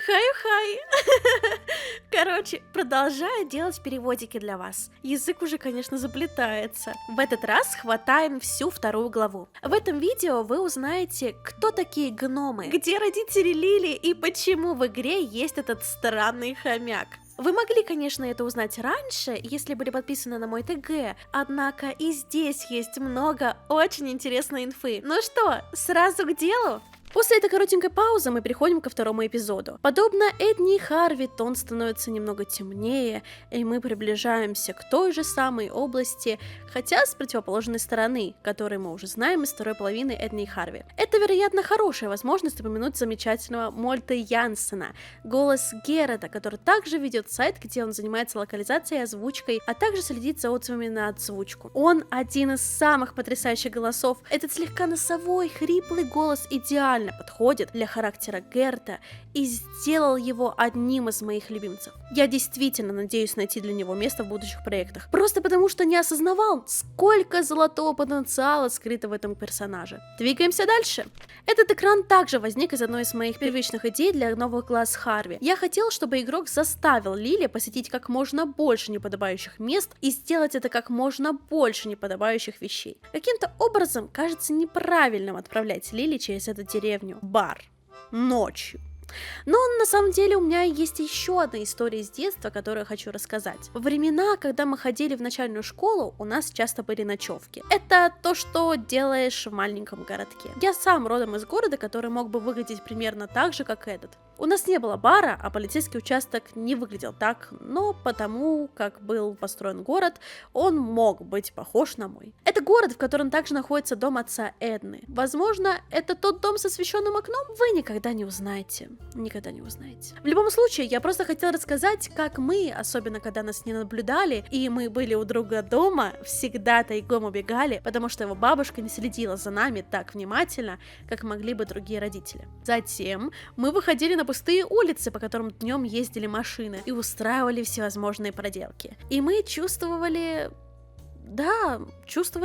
Хай-хай! Короче, продолжаю делать переводики для вас. Язык уже, конечно, заплетается. В этот раз хватаем всю вторую главу. В этом видео вы узнаете, кто такие гномы, где родители Лили и почему в игре есть этот странный хомяк. Вы могли, конечно, это узнать раньше, если были подписаны на мой ТГ, однако и здесь есть много очень интересной инфы. Ну что, сразу к делу? После этой коротенькой паузы мы переходим ко второму эпизоду. Подобно Эдни и Харви, тон становится немного темнее, и мы приближаемся к той же самой области, хотя с противоположной стороны, которую мы уже знаем из второй половины Эдни и Харви. Это, вероятно, хорошая возможность упомянуть замечательного Мольта Янсена, голос Герета, который также ведет сайт, где он занимается локализацией и озвучкой, а также следит за отзывами на озвучку. Он один из самых потрясающих голосов. Этот слегка носовой, хриплый голос идеально подходит для характера Герта и сделал его одним из моих любимцев. Я действительно надеюсь найти для него место в будущих проектах, просто потому что не осознавал, сколько золотого потенциала скрыто в этом персонаже. Двигаемся дальше. Этот экран также возник из одной из моих первичных идей для новых глаз Харви. Я хотел, чтобы игрок заставил Лили посетить как можно больше неподобающих мест и сделать это как можно больше неподобающих вещей. Каким-то образом кажется неправильным отправлять Лили через эту деревню, бар, ночью. Но на самом деле у меня есть еще одна история из детства, которую я хочу рассказать. Во времена, когда мы ходили в начальную школу, у нас часто были ночевки. Это то, что делаешь в маленьком городке. Я сам родом из города, который мог бы выглядеть примерно так же, как этот. У нас не было бара, а полицейский участок не выглядел так, но потому, как был построен город, он мог быть похож на мой. Это город, в котором также находится дом отца Эдны. Возможно, это тот дом с освещенным окном? Вы никогда не узнаете. Никогда не узнаете. В любом случае, я просто хотела рассказать, как мы, особенно когда нас не наблюдали, и мы были у друга дома, всегда тайком убегали, потому что его бабушка не следила за нами так внимательно, как могли бы другие родители. Затем мы выходили на пустые улицы, по которым днем ездили машины, и устраивали всевозможные проделки. И мы чувствовали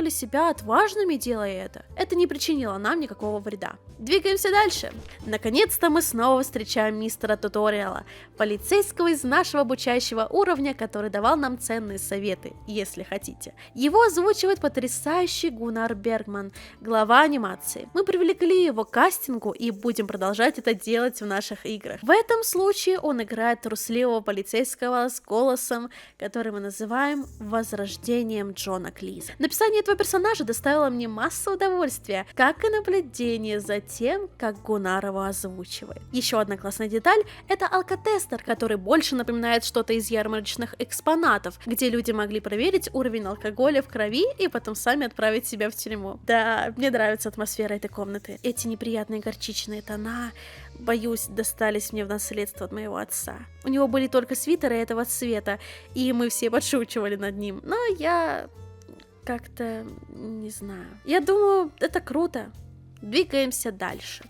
себя отважными, делая это. Это не причинило нам никакого вреда. Двигаемся дальше. Наконец-то мы снова встречаем мистера Туториала, полицейского из нашего обучающего уровня, который давал нам ценные советы, если хотите. Его озвучивает потрясающий Гуннар Бергман, глава анимации. Мы привлекли его к кастингу и будем продолжать это делать в наших играх. В этом случае он играет трусливого полицейского с голосом, который мы называем возрождением Джона Клиза. Написание этого персонажа доставило мне массу удовольствия, как и наблюдение за тем, как Гуннар его озвучивает. Еще одна классная деталь — это алкотестер, который больше напоминает что-то из ярмарочных экспонатов, где люди могли проверить уровень алкоголя в крови и потом сами отправить себя в тюрьму. Да, мне нравится атмосфера этой комнаты. Эти неприятные горчичные тона, боюсь, достались мне в наследство от моего отца. У него были только свитеры этого цвета, и мы все подшучивали над ним, но я как-то не знаю. Я думаю, это круто. Двигаемся дальше.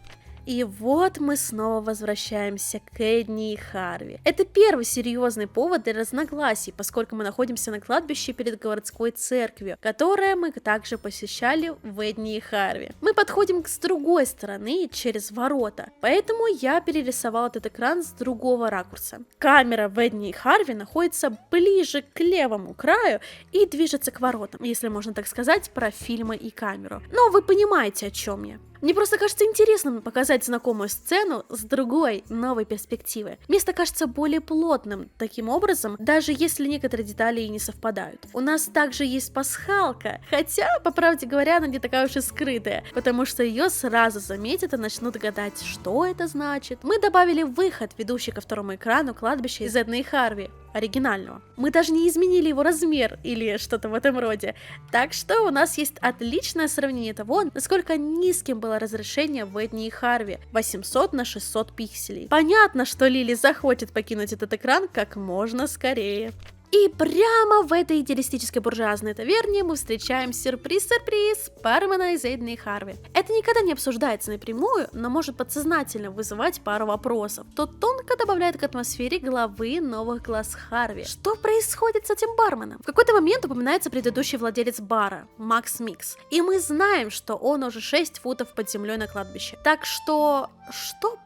И вот мы снова возвращаемся к Эдни и Харви. Это первый серьезный повод для разногласий, поскольку мы находимся на кладбище перед городской церковью, которое мы также посещали в Эдни и Харви. Мы подходим с другой стороны, через ворота, поэтому я перерисовал этот экран с другого ракурса. Камера в Эдни и Харви находится ближе к левому краю и движется к воротам, если можно так сказать, про фильмы и камеру. Но вы понимаете, о чем я. Мне просто кажется интересным показать знакомую сцену с другой, новой перспективы. Место кажется более плотным таким образом, даже если некоторые детали и не совпадают. У нас также есть пасхалка, хотя, по правде говоря, она не такая уж и скрытая, потому что ее сразу заметят и начнут гадать, что это значит. Мы добавили выход, ведущий ко второму экрану кладбища из Эдны и Харви, оригинального. Мы даже не изменили его размер или что-то в этом роде. Так что у нас есть отличное сравнение того, насколько низким было разрешение в Эдни и Харви — 800 на 600 пикселей. Понятно, что Лили захочет покинуть этот экран как можно скорее. И прямо в этой идеалистической буржуазной таверне мы встречаем сюрприз-сюрприз бармена из Эдны и Харви. Это никогда не обсуждается напрямую, но может подсознательно вызывать пару вопросов. То тонко добавляет к атмосфере главы новых глаз Харви. Что происходит с этим барменом? В какой-то момент упоминается предыдущий владелец бара, Макс Микс. И мы знаем, что он уже 6 футов под землей на кладбище. Так что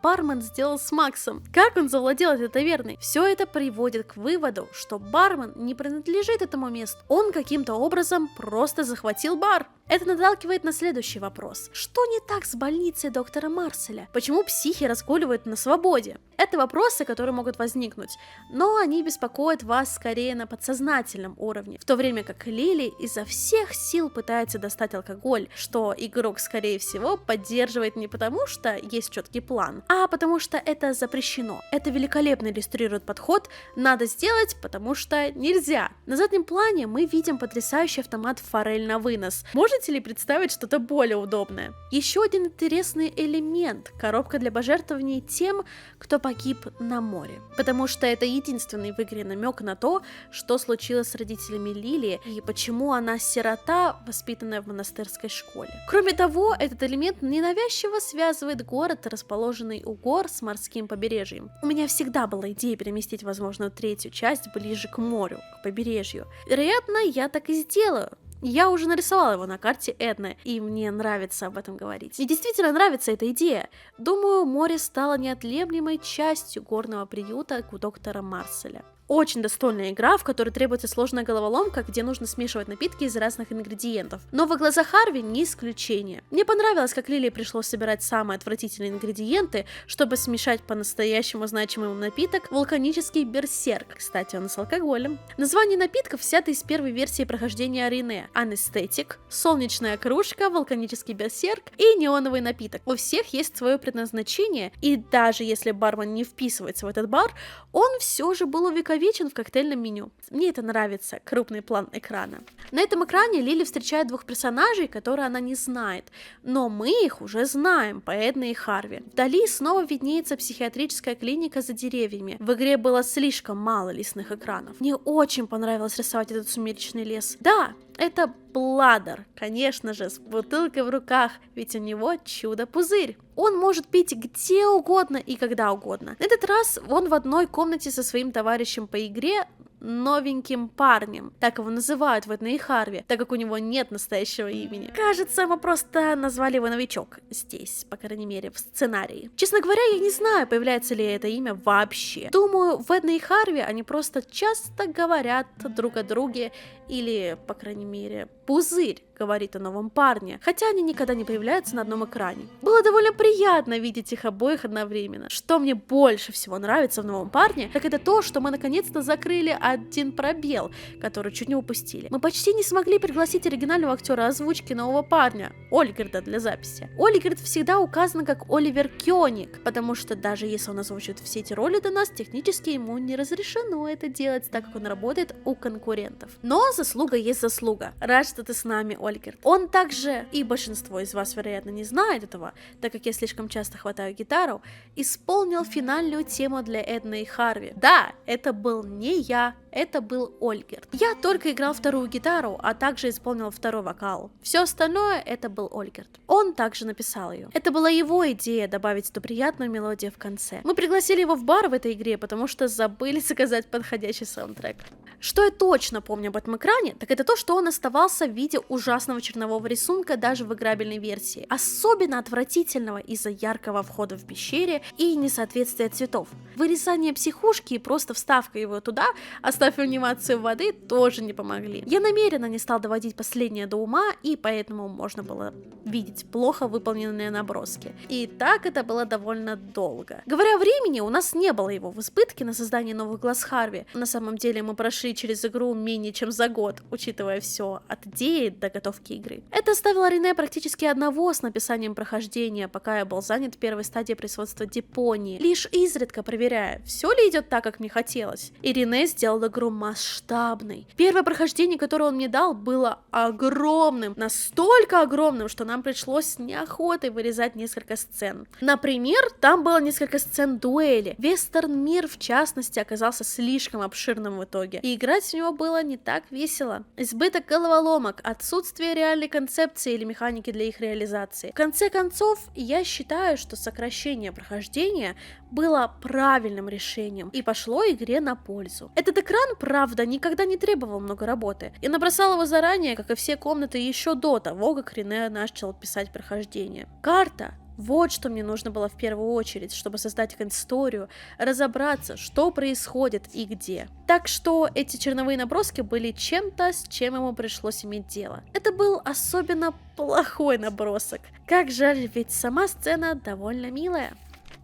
бармен сделал с Максом? Как он завладел этой таверной? Все это приводит к выводу, что бармен не принадлежит этому месту. Он каким-то образом просто захватил бар. Это наталкивает на следующий вопрос. Что не так с больницей доктора Марселя? Почему психи разгуливают на свободе? Это вопросы, которые могут возникнуть, но они беспокоят вас скорее на подсознательном уровне, в то время как Лили изо всех сил пытается достать алкоголь, что игрок, скорее всего, поддерживает не потому, что есть четкий план, а потому что это запрещено. Это великолепно иллюстрирует подход «надо сделать, потому что нельзя». На заднем плане мы видим потрясающий автомат форель на вынос. Можете ли представить что-то более удобное? Еще один интересный элемент – коробка для пожертвований тем, кто погиб на море. Потому что это единственный в игре намек на то, что случилось с родителями Лили и почему она сирота, воспитанная в монастырской школе. Кроме того, этот элемент ненавязчиво связывает город, расположенный у гор, с морским побережьем. У меня всегда была идея переместить, возможно, третью часть ближе к морю, к побережью. Вероятно, я так и сделаю. Я уже нарисовала его на карте Эдны, и мне нравится об этом говорить. Мне действительно нравится эта идея. Думаю, море стало неотъемлемой частью горного приюта у доктора Марселя. Очень достойная игра, в которой требуется сложная головоломка, где нужно смешивать напитки из разных ингредиентов. Но во глаза Харви не исключение. Мне понравилось, как Лили пришлось собирать самые отвратительные ингредиенты, чтобы смешать по-настоящему значимый напиток вулканический берсерк. Кстати, он с алкоголем. Название напитков взято из первой версии прохождения Рене. Анестетик, солнечная кружка, вулканический берсерк и неоновый напиток. У всех есть свое предназначение, и даже если бармен не вписывается в этот бар, он все же был увековечен в коктейльном меню. Мне это нравится, крупный план экрана. На этом экране Лили встречает двух персонажей, которые она не знает, но мы их уже знаем по Эдне и Харви. Вдали снова виднеется психиатрическая клиника за деревьями. В игре было слишком мало лесных экранов. Мне очень понравилось рисовать этот сумеречный лес. Да, это Бладер, конечно же, с бутылкой в руках, ведь у него чудо-пузырь. Он может пить где угодно и когда угодно. На этот раз он в одной комнате со своим товарищем по игре, новеньким парнем. Так его называют в Эдне и Харви, так как у него нет настоящего имени. Кажется, мы просто назвали его новичок здесь, по крайней мере, в сценарии. Честно говоря, я не знаю, появляется ли это имя вообще. Думаю, в Эдне и Харви они просто часто говорят друг о друге, или, по крайней мере, Пузырь говорит о новом парне, хотя они никогда не появляются на одном экране. Было довольно приятно видеть их обоих одновременно. Что мне больше всего нравится в новом парне, так это то, что мы наконец-то закрыли один пробел, который чуть не упустили. Мы почти не смогли пригласить оригинального актера озвучки нового парня, Ольгерда, для записи. Ольгерд всегда указан как Оливер Кёник, потому что даже если он озвучит все эти роли до нас, технически ему не разрешено это делать, так как он работает у конкурентов. Но заслуга есть заслуга. Рад, что ты с нами, Ольгерд. Он также, и большинство из вас, вероятно, не знает этого, так как я слишком часто хватаю гитару, исполнил финальную тему для Эдны и Харви. Да, это был не я, это был Ольгерд. Я только играл вторую гитару, а также исполнил второй вокал. Все остальное это был Ольгерд. Он также написал ее. Это была его идея добавить эту приятную мелодию в конце. Мы пригласили его в бар в этой игре, потому что забыли заказать подходящий саундтрек. Что я точно помню об этом экране, так это то, что он оставался в виде ужасного чернового рисунка даже в играбельной версии. Особенно отвратительного из-за яркого входа в пещере и несоответствия цветов. Вырезание психушки и просто вставка его туда, оставив анимацию воды, тоже не помогли. Я намеренно не стал доводить последнее до ума, и поэтому можно было видеть плохо выполненные наброски. И так это было довольно долго. Говоря о времени, у нас не было его в избытке на создание новых глаз Харви. На самом деле мы прошли через игру менее чем за год, учитывая все от идеи до готовки игры. Это оставило Рене практически одного с написанием прохождения, пока я был занят первой стадией производства Дипонии, лишь изредка проверяя, все ли идет так, как мне хотелось. И Рене сделал игру масштабной. Первое прохождение, которое он мне дал, было огромным, настолько огромным, что нам пришлось с неохотой вырезать несколько сцен. Например, там было несколько сцен дуэли. Вестерн-мир, в частности, оказался слишком обширным в итоге, и играть в него было не так весело. Избыток головоломок, отсутствие реальной концепции или механики для их реализации. В конце концов, я считаю, что сокращение прохождения было правильным решением и пошло игре на пользу. Этот экран, правда, никогда не требовал много работы. Я набросал его заранее, как и все комнаты, еще до того, как Рене начал писать прохождение. Карта. Вот что мне нужно было в первую очередь, чтобы создать историю, разобраться, что происходит и где. Так что эти черновые наброски были чем-то, с чем ему пришлось иметь дело. Это был особенно плохой набросок. Как жаль, ведь сама сцена довольно милая.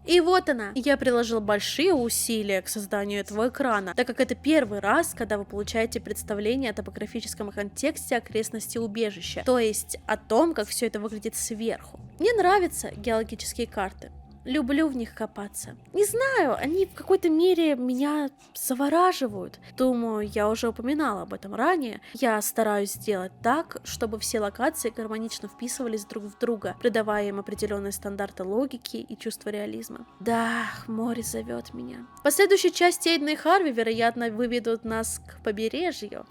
И вот она. Я приложил большие усилия к созданию этого экрана, так как это первый раз, когда вы получаете представление о топографическом контексте окрестности убежища, то есть о том, как все это выглядит сверху. Мне нравятся геологические карты. Люблю в них копаться. Не знаю, они в какой-то мере меня завораживают. Думаю, я уже упоминала об этом ранее. Я стараюсь сделать так, чтобы все локации гармонично вписывались друг в друга, придавая им определенные стандарты логики и чувство реализма. Да, море зовет меня. В последующей части Эйдена и Харви, вероятно, выведут нас к побережью.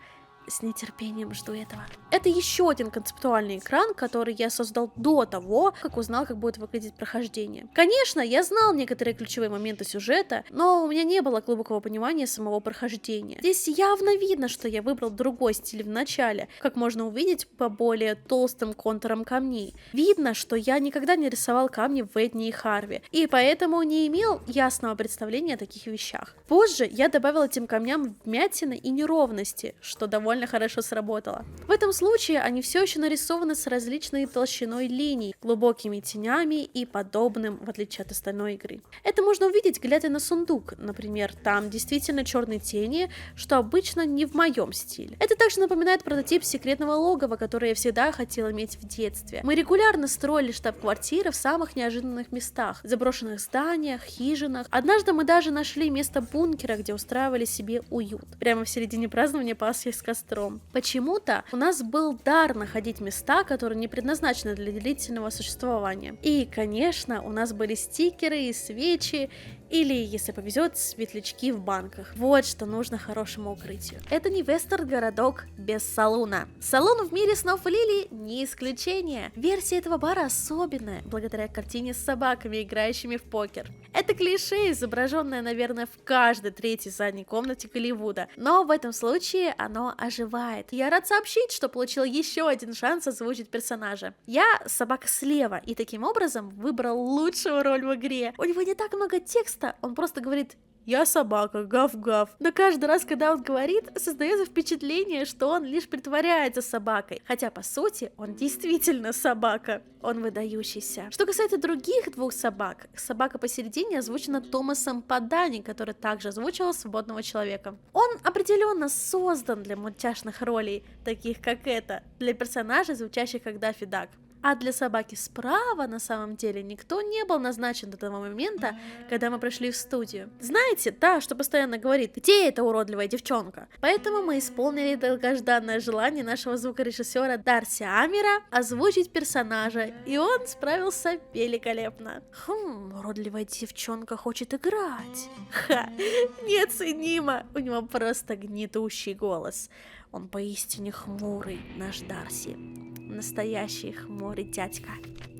С нетерпением жду этого. Это еще один концептуальный экран, который я создал до того, как узнал, как будет выглядеть прохождение. Конечно, я знал некоторые ключевые моменты сюжета, но у меня не было глубокого понимания самого прохождения. Здесь явно видно, что я выбрал другой стиль в начале, как можно увидеть по более толстым контурам камней. Видно, что я никогда не рисовал камни в Эдне и Харви, и поэтому не имел ясного представления о таких вещах. Позже я добавил этим камням вмятины и неровности, что довольно хорошо сработало. В этом случае они все еще нарисованы с различной толщиной линий, глубокими тенями и подобным, в отличие от остальной игры. Это можно увидеть, глядя на сундук, например, там действительно черные тени, что обычно не в моем стиле. Это также напоминает прототип секретного логова, который я всегда хотел иметь в детстве. Мы регулярно строили штаб-квартиры в самых неожиданных местах, заброшенных зданиях, хижинах. Однажды мы даже нашли место бункера, где устраивали себе уют, прямо в середине празднования Пасхи с костром. Почему-то у нас был дар находить места, которые не предназначены для длительного существования. И, конечно, у нас были стикеры и свечи, или, если повезет, светлячки в банках. Вот что нужно хорошему укрытию. Это не вестерн-городок без салуна. Салун в мире снов и лилий не исключение. Версия этого бара особенная, благодаря картине с собаками, играющими в покер. Это клише, изображенное, наверное, в каждой третьей задней комнате Голливуда, но в этом случае оно оживает. Я рад сообщить, что получил еще один шанс озвучить персонажа. Я собака слева, и таким образом выбрал лучшую роль в игре. У него не так много текста, он просто говорит: «Я собака, гав-гав». Но каждый раз, когда он говорит, создается впечатление, что он лишь притворяется собакой. Хотя, по сути, он действительно собака. Он выдающийся. Что касается других двух собак, собака посередине озвучена Томасом Падани, который также озвучивал Свободного человека. Он определенно создан для мультяшных ролей, таких как эта, для персонажей, звучащих как Даффи Дак. А для собаки справа, на самом деле, никто не был назначен до того момента, когда мы пришли в студию. Знаете, та, что постоянно говорит: «Где эта уродливая девчонка?» Поэтому мы исполнили долгожданное желание нашего звукорежиссера Дарси Амера озвучить персонажа, и он справился великолепно. Уродливая девчонка хочет играть. Ха, неоценимо. У него просто гнетущий голос. Он поистине хмурый, наш Дарси. Настоящий хмурый дядька.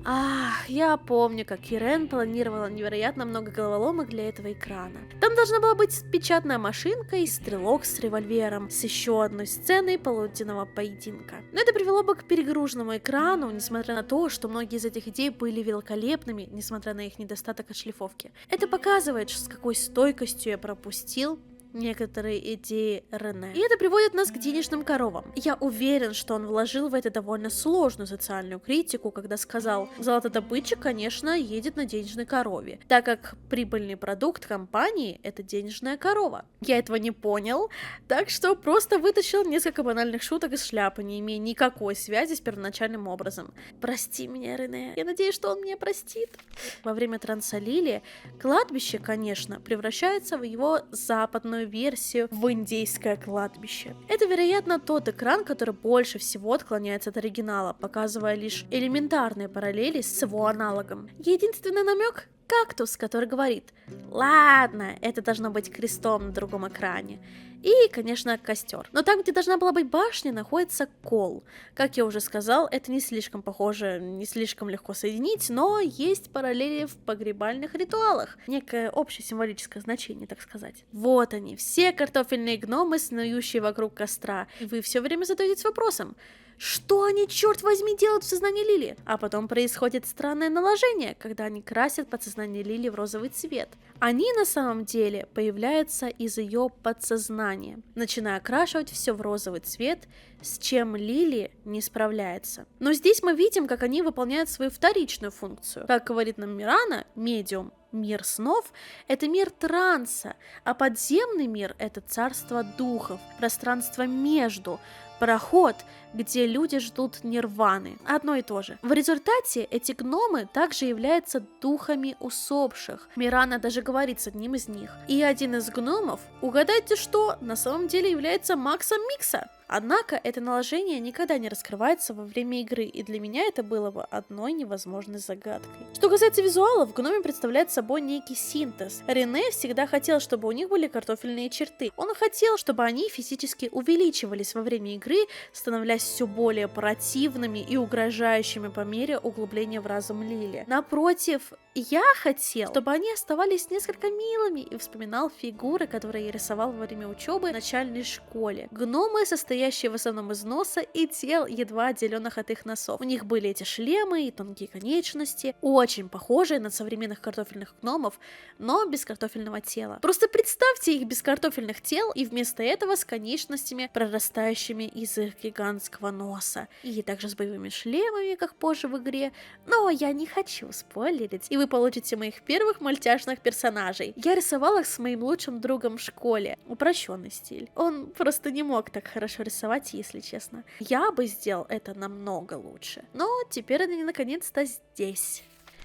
Ах, я помню, как Ирен планировала невероятно много головоломок для этого экрана. Там должна была быть печатная машинка и стрелок с револьвером, с еще одной сценой полуденного поединка. Но это привело бы к перегруженному экрану, несмотря на то, что многие из этих идей были великолепными, несмотря на их недостаток отшлифовки. Это показывает, с какой стойкостью я пропустил некоторые идеи Рене. И это приводит нас к денежным коровам. Я уверен, что он вложил в это довольно сложную социальную критику, когда сказал: золотодобытчик, конечно, едет на денежной корове, так как прибыльный продукт компании — это денежная корова. Я этого не понял, так что просто вытащил несколько банальных шуток из шляпы, не имея никакой связи с первоначальным образом. Прости меня, Рене. Я надеюсь, что он меня простит. Во время Трансалили кладбище, конечно, превращается в его западную картофельную версию в индейское кладбище. Это, вероятно, тот экран, который больше всего отклоняется от оригинала, показывая лишь элементарные параллели с его аналогом. Единственный намек — кактус, который говорит: ладно, это должно быть крестом на другом экране. И, конечно, костер. Но там, где должна была быть башня, находится кол. Как я уже сказал, это не слишком похоже, не слишком легко соединить, но есть параллели в погребальных ритуалах. Некое общее символическое значение, так сказать. Вот они, все картофельные гномы, снующие вокруг костра. И вы все время задаетесь вопросом: что они, черт возьми, делают в сознании Лили? А потом происходит странное наложение, когда они красят подсознание Лили в розовый цвет. Они на самом деле появляются из ее подсознания, начиная окрашивать все в розовый цвет, с чем Лили не справляется. Но здесь мы видим, как они выполняют свою вторичную функцию. Как говорит нам Мирана, медиум, мир снов — это мир транса, а подземный мир — это царство духов, пространство между, проход, где люди ждут нирваны. Одно и то же. В результате эти гномы также являются духами усопших. Мирана даже говорит с одним из них. И один из гномов, угадайте что, на самом деле является Максом Микса. Однако это наложение никогда не раскрывается во время игры, и для меня это было бы одной невозможной загадкой. Что касается визуалов, гноми представляют собой некий синтез. Рене всегда хотел, чтобы у них были картофельные черты. Он хотел, чтобы они физически увеличивались во время игры, становляясь все более противными и угрожающими по мере углубления в разум Лили. Напротив, я хотел, чтобы они оставались несколько милыми, и вспоминал фигуры, которые я рисовал во время учебы в начальной школе. Гномы, состоящие в основном из носа и тел, едва отделенных от их носов. У них были эти шлемы и тонкие конечности, очень похожие на современных картофельных гномов, но без картофельного тела. Просто представьте их без картофельных тел и вместо этого с конечностями, прорастающими из их гигантского носа. И также с боевыми шлемами, как позже в игре. Но я не хочу спойлерить, и вы получите моих первых мультяшных персонажей. Я рисовала их с моим лучшим другом в школе. Упрощенный стиль. Он просто не мог так хорошо рисовать, если честно. Я бы сделал это намного лучше. Но теперь они наконец-то здесь.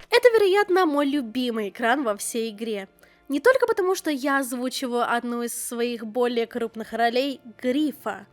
Это, вероятно, мой любимый экран во всей игре. Не только потому, что я озвучиваю одну из своих более крупных ролей — Грифа.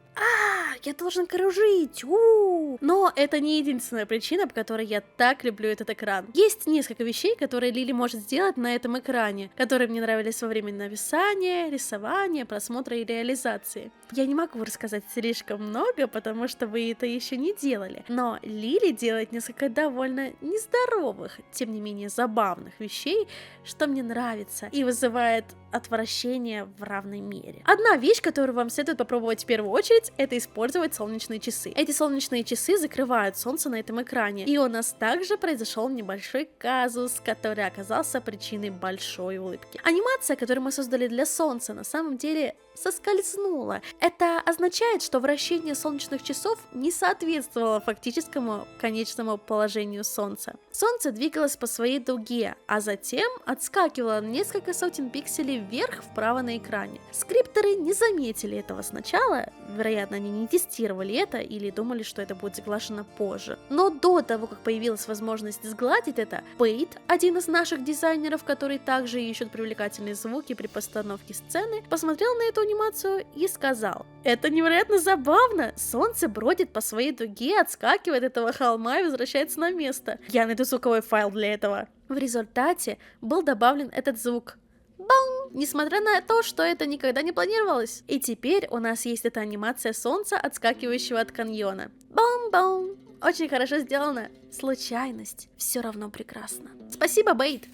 Я должен кружить, Но это не единственная причина, по которой я так люблю этот экран. Есть несколько вещей, которые Лили может сделать на этом экране, которые мне нравились во время написания, рисования, просмотра и реализации. Я не могу рассказать слишком много, потому что вы это еще не делали, но Лили делает несколько довольно нездоровых, тем не менее забавных вещей, что мне нравится и вызывает отвращение в равной мере. Одна вещь, которую вам следует попробовать в первую очередь, это использовать солнечные часы. Эти солнечные часы закрывают солнце на этом экране, и у нас также произошел небольшой казус, который оказался причиной большой улыбки. Анимация, которую мы создали для солнца, на самом деле соскользнула. Это означает, что вращение солнечных часов не соответствовало фактическому конечному положению солнца. Солнце двигалось по своей дуге, а затем отскакивало на несколько сотен пикселей вверх-вправо на экране. Скрипторы не заметили этого сначала, вероятно, они не тестировали это или думали, что это будет заглажено позже. Но до того, как появилась возможность сгладить это, Бейт, один из наших дизайнеров, который также ищет привлекательные звуки при постановке сцены, посмотрел на эту анимацию и сказал: это невероятно забавно! Солнце бродит по своей дуге, отскакивает от этого холма и возвращается на место. Я найду звуковой файл для этого. В результате был добавлен этот звук. Бам! Несмотря на то, что это никогда не планировалось. И теперь у нас есть эта анимация солнца, отскакивающего от каньона. Бам-бам! Очень хорошо сделано. Случайность все равно прекрасна. Спасибо, Бейт!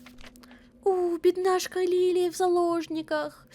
Бедняжка Лили в заложниках.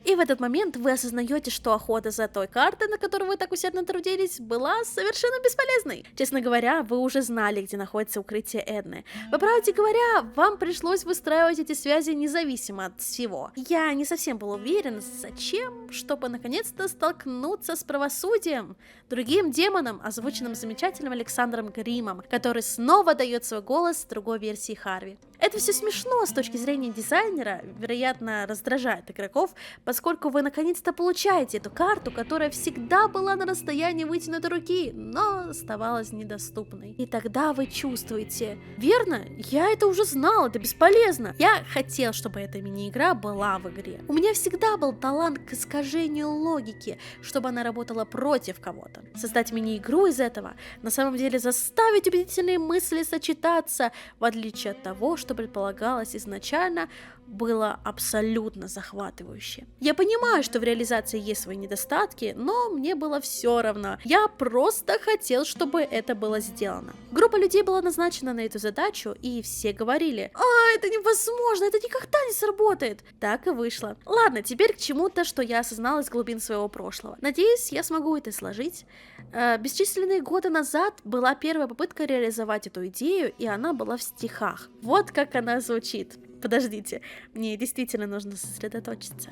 И в этот момент вы осознаете, что охота за той картой, на которую вы так усердно трудились, была совершенно бесполезной. Честно говоря, вы уже знали, где находится укрытие Эдны. По правде говоря, вам пришлось выстраивать эти связи независимо от всего. Я не совсем был уверен, зачем, чтобы наконец-то столкнуться с правосудием, другим демоном, озвученным замечательным Александром Гримом, который снова дает свой голос в другой версии Харви. Это все смешно с точки зрения дизайнера, вероятно, раздражает игроков, поскольку вы наконец-то получаете эту карту, которая всегда была на расстоянии вытянутой руки, но оставалась недоступной. И тогда вы чувствуете: верно, я это уже знал, это бесполезно. Я хотел, чтобы эта мини-игра была в игре. У меня всегда был талант к искажению логики, чтобы она работала против кого-то. Создать мини-игру из этого, на самом деле заставить убедительные мысли сочетаться, в отличие от того, что предполагалось изначально, было абсолютно захватывающе. Я понимаю, что в реализации есть свои недостатки, но мне было все равно. Я просто хотел, чтобы это было сделано. Группа людей была назначена на эту задачу, и все говорили: это невозможно, это никогда не сработает. Так и вышло. Ладно, теперь к чему-то, что я осознала из глубин своего прошлого. Надеюсь, я смогу это сложить. Бесчисленные годы назад была первая попытка реализовать эту идею, и она была в стихах. Вот как она звучит. Подождите, мне действительно нужно сосредоточиться.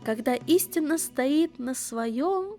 Когда истина стоит на своем...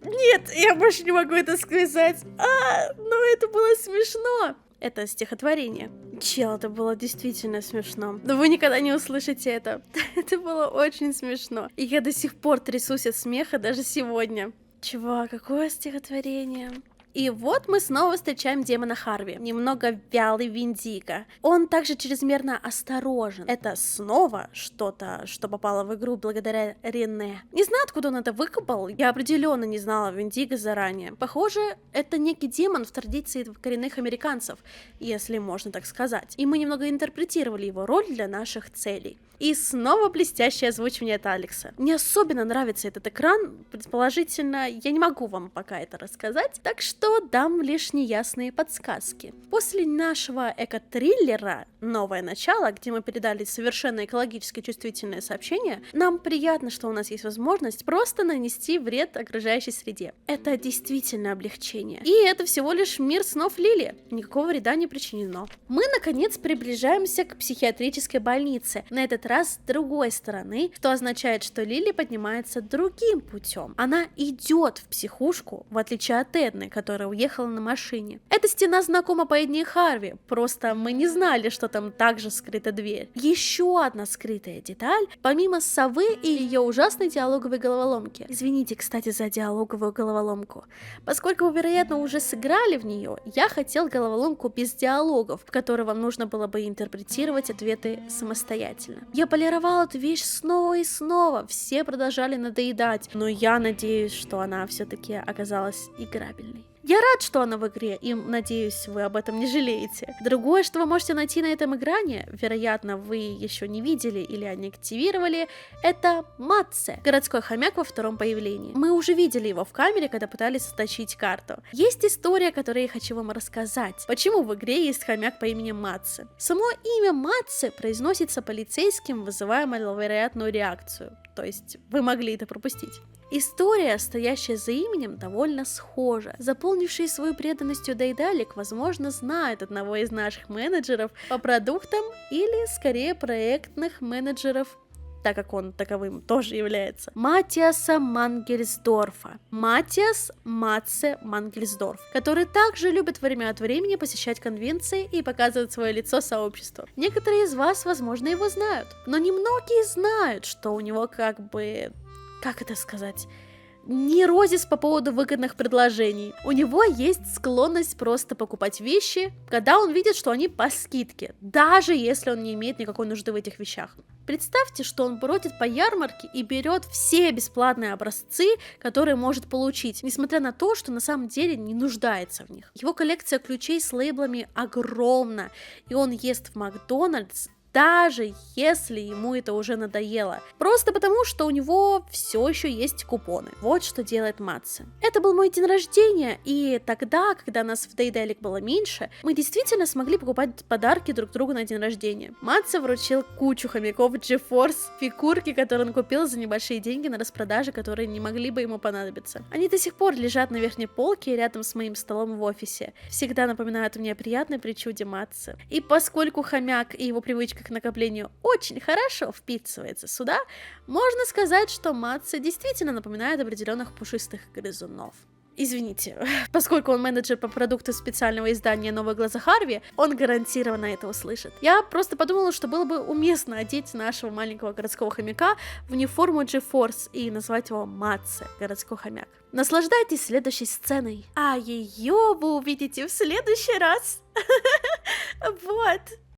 Нет, я больше не могу это сказать. Но это было смешно. Это стихотворение. Чел, это было действительно смешно. Но вы никогда не услышите это. Это было очень смешно. И я до сих пор трясусь от смеха даже сегодня. Чувак, какое стихотворение? И вот мы снова встречаем демона Харви, немного вялый Виндиго. Он также чрезмерно осторожен. Это снова что-то, что попало в игру благодаря Рене. Не знаю, откуда он это выкопал, я определенно не знала Виндиго заранее. Похоже, это некий демон в традиции коренных американцев, если можно так сказать. И мы немного интерпретировали его роль для наших целей. И снова блестящее озвучивание от Алекса. Мне особенно нравится этот экран, предположительно, я не могу вам пока это рассказать, так что дам лишь неясные подсказки. После нашего эко-триллера «Новое начало», где мы передали совершенно экологически чувствительное сообщение, нам приятно, что у нас есть возможность просто нанести вред окружающей среде. Это действительно облегчение. И это всего лишь мир снов Лили. Никакого вреда не причинено. Мы, наконец, приближаемся к психиатрической больнице. На этот раз с другой стороны, что означает, что Лили поднимается другим путем. Она идет в психушку, в отличие от Эдны, которая уехала на машине. Эта стена знакома по Эдне и Харви, просто мы не знали, что там также скрыта дверь. Еще одна скрытая деталь, помимо совы и ее ужасной диалоговой головоломки. Извините, кстати, за диалоговую головоломку. Поскольку вы, вероятно, уже сыграли в нее, я хотел головоломку без диалогов, в которой вам нужно было бы интерпретировать ответы самостоятельно. Я полировала эту вещь снова и снова, все продолжали надоедать, но я надеюсь, что она все-таки оказалась играбельной. Я рад, что она в игре, и надеюсь, вы об этом не жалеете. Другое, что вы можете найти на этом экране, вероятно, вы еще не видели или не активировали, это Матце, городской хомяк во втором появлении. Мы уже видели его в камере, когда пытались стащить карту. Есть история, которую я хочу вам рассказать. Почему в игре есть хомяк по имени Матце? Само имя Матце произносится полицейским, вызывая маловероятную реакцию. То есть вы могли это пропустить. История, стоящая за именем, довольно схожа. Заполнившие свою преданностью Дейдалик, возможно, знают одного из наших менеджеров по продуктам или, скорее, проектных менеджеров, так как он таковым тоже является, Матиаса Мангельсдорфа. Матиас Матце Мангельсдорф, который также любит время от времени посещать конвенции и показывать свое лицо сообществу. Некоторые из вас, возможно, его знают, но немногие знают, что у него как это сказать, неврозис по поводу выгодных предложений. У него есть склонность просто покупать вещи, когда он видит, что они по скидке, даже если он не имеет никакой нужды в этих вещах. Представьте, что он бродит по ярмарке и берет все бесплатные образцы, которые может получить, несмотря на то, что на самом деле не нуждается в них. Его коллекция ключей с лейблами огромна, и он ест в Макдональдс, даже если ему это уже надоело. Просто потому, что у него все еще есть купоны. Вот что делает Матце. Это был мой день рождения, и тогда, когда нас в Дейдалик было меньше, мы действительно смогли покупать подарки друг другу на день рождения. Матце вручил кучу хомяков GeForce, фигурки, которые он купил за небольшие деньги на распродаже, которые не могли бы ему понадобиться. Они до сих пор лежат на верхней полке рядом с моим столом в офисе. Всегда напоминают мне о приятной причуде Матце. И поскольку хомяк и его привычка к накоплению очень хорошо вписывается сюда, можно сказать, что Матце действительно напоминает определенных пушистых грызунов. Извините, поскольку он менеджер по продукту специального издания «Новые глаза Харви», он гарантированно это услышит. Я просто подумала, что было бы уместно одеть нашего маленького городского хомяка в униформу G-Force и назвать его Матце, городской хомяк. Наслаждайтесь следующей сценой, а ее вы увидите в следующий раз. Вот.